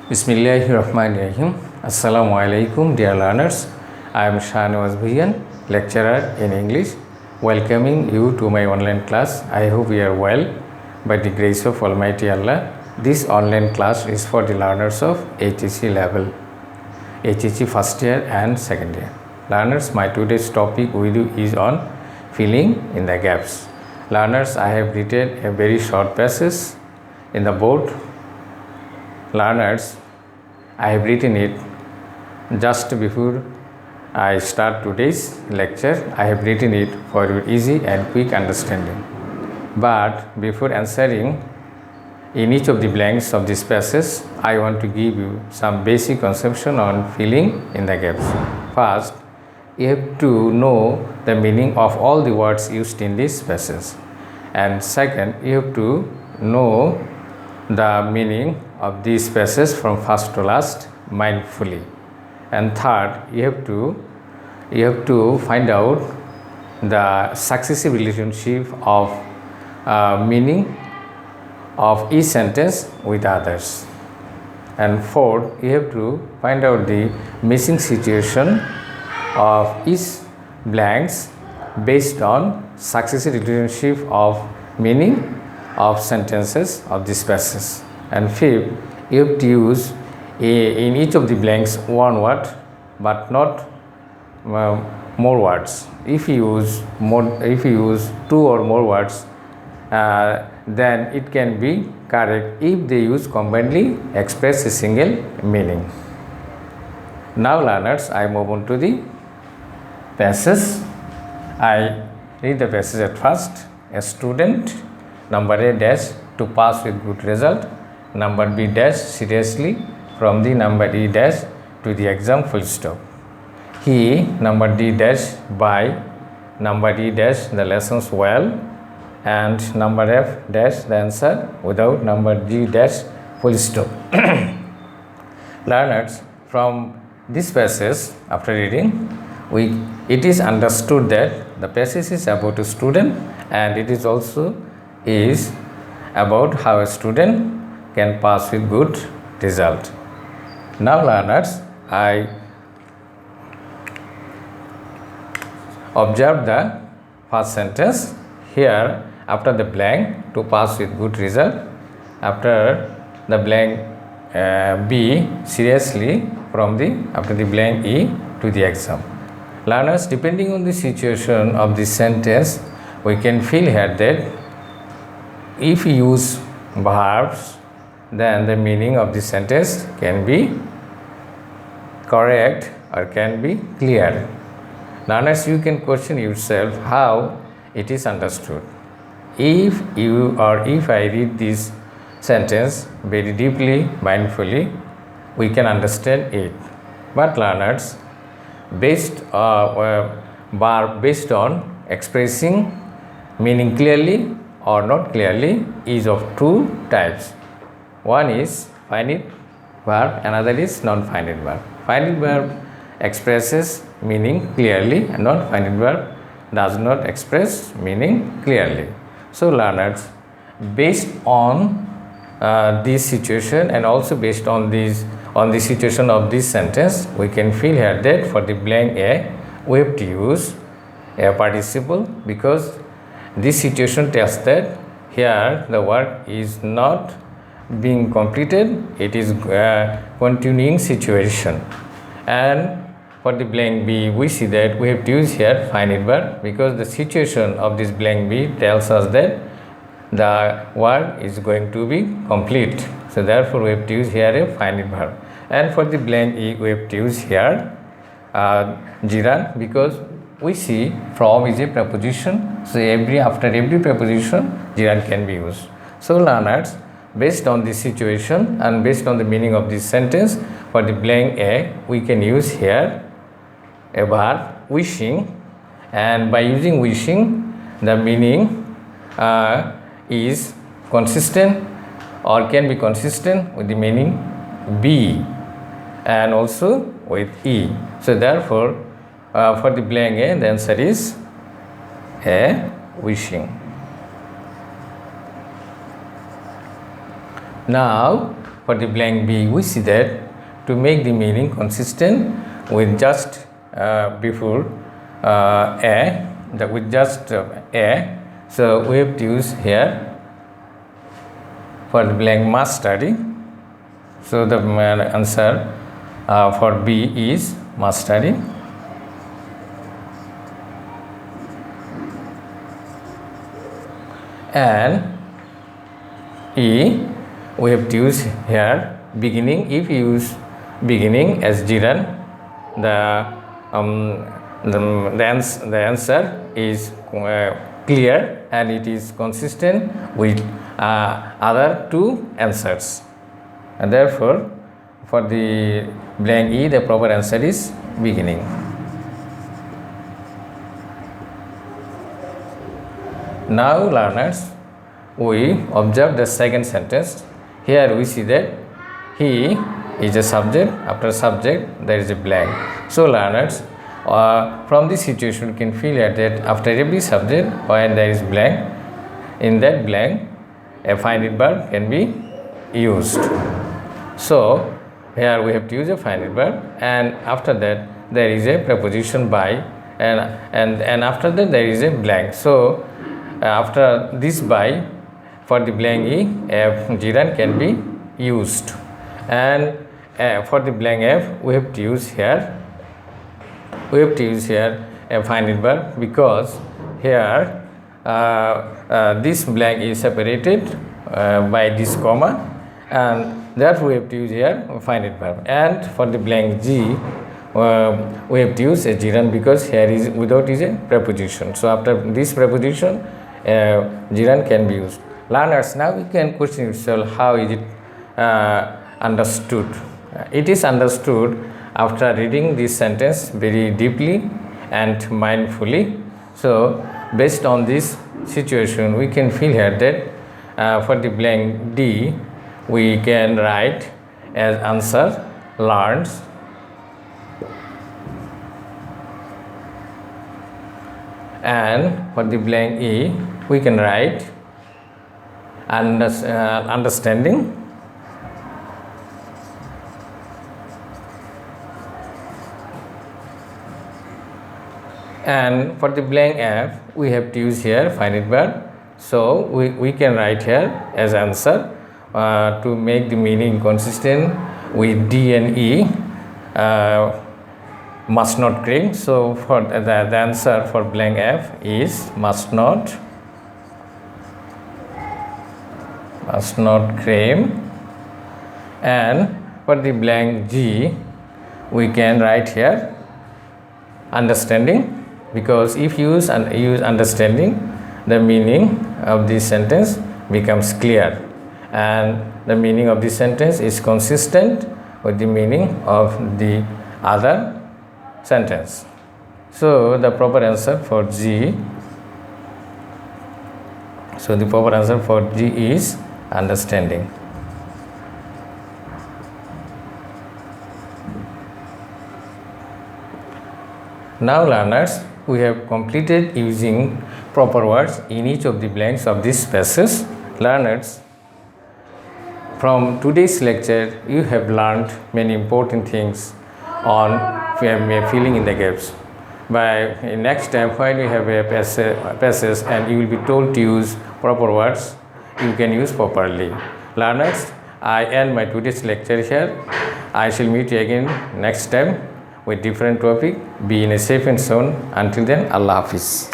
Bismillahirrahmanirrahim. Assalamu alaikum, dear learners. I am Shahnawaz Bhiyan, lecturer in English, welcoming you to my online class. I hope you are well by the grace of Almighty Allah. This online class is for the learners of HEC level, HEC first year and second year. Learners, my today's topic with you is on filling in the gaps. Learners, I have written a very short passage in the board. Learners, I have written it just before I start today's lecture. I have written it for your easy and quick understanding. But before answering in each of the blanks of this passage, I want to give you some basic conception on filling in the gaps. First, you have to know the meaning of all the words used in this passage. And second, you have to know the meaning of this passage from first to last mindfully. And third, you have to find out the successive relationship of meaning of each sentence with others. And fourth, you have to find out the missing situation of each blanks based on successive relationship of meaning of sentences of this passage. And fifth, you have to use in each of the blanks one word but not more words. If you use two or more words, then it can be correct if they use combinedly express a single meaning. Now learners, I move on to the passage. I read the passage at first. A student, number A dash, to pass with good result, number B dash, seriously, from the number E dash to the exam full stop. He, number D dash, by number E dash, the lessons well, and number F dash, the answer without number G dash full stop. Learners, from this passage, after reading, it is understood that the passage is about a student, and it is also is about how a student can pass with good result. Now learners, I observe the first sentence. Here, after the blank, to pass with good result, after the blank B, seriously, after the blank E to the exam. Learners, depending on the situation of this sentence, we can feel here that if we use verbs, then the meaning of the sentence can be correct or can be clear. Learners, you can question yourself how it is understood. If I read this sentence very deeply, mindfully, we can understand it. But learners, based on expressing meaning clearly or not clearly is of two types. One is finite verb, another is non-finite verb. Finite verb expresses meaning clearly, and non-finite verb does not express meaning clearly. So learners, based on this situation and also based on the situation of this sentence, we can feel here that for the blank A, we have to use a participle, because this situation tells that here the work is not being completed, it is continuing situation. And for the blank B, we see that we have to use here finite verb, because the situation of this blank B tells us that the work is going to be complete. So therefore we have to use here a finite verb. And for the blank E, we have to use here gerund, because we see from is a preposition. So after every preposition, gerund can be used. So learners, based on this situation and based on the meaning of this sentence, for the blank A, we can use here a verb wishing, and by using wishing, the meaning is consistent or can be consistent with the meaning B and also with E. So therefore, for the blank A, the answer is a wishing. Now for the blank B, we see that to make the meaning consistent with just before A, with just A, so we have to use here for the blank must study. So the answer for B is must study. And E, we have to use here beginning. If you use beginning as jiran, the answer is clear and it is consistent with other two answers, and therefore for the blank E, the proper answer is beginning. Now learners, we observe the second sentence. Here we see that he is a subject. After subject there is a blank. So learners, from this situation we can feel that after every subject when there is blank, in that blank a finite verb can be used. So here we have to use a finite verb, and after that there is a preposition by, and after that there is a blank. So after this by, for the blank E, F jiran can be used, and for the blank F we have to use here a finite verb, because here this blank is separated by this comma, and therefore we have to use here a finite verb. And for the blank G, we have to use a jiran, because here is without is a preposition. So after this preposition jiran can be used. Learners, now we can question yourself, how is it understood? It is understood after reading this sentence very deeply and mindfully. So based on this situation, we can feel here that for the blank D, we can write as answer learns, and for the blank E, we can write understanding, and for the blank F, we have to use here finite verb. So we can write here as answer to make the meaning consistent with D and E, must not claim. So for the answer for blank F is must not claim, and for the blank G, we can write here understanding, because if you use understanding, the meaning of this sentence becomes clear, and the meaning of this sentence is consistent with the meaning of the other sentence. So the proper answer for G, is understanding. Now learners, we have completed using proper words in each of the blanks of this passage. Learners, from today's lecture you have learned many important things on filling in the gaps. By next time when you have a passage and you will be told to use proper words, you can use properly. Learners, I end my today's lecture here. I shall meet you again next time with different topic. Be in a safe and sound. Until then, Allah Hafiz.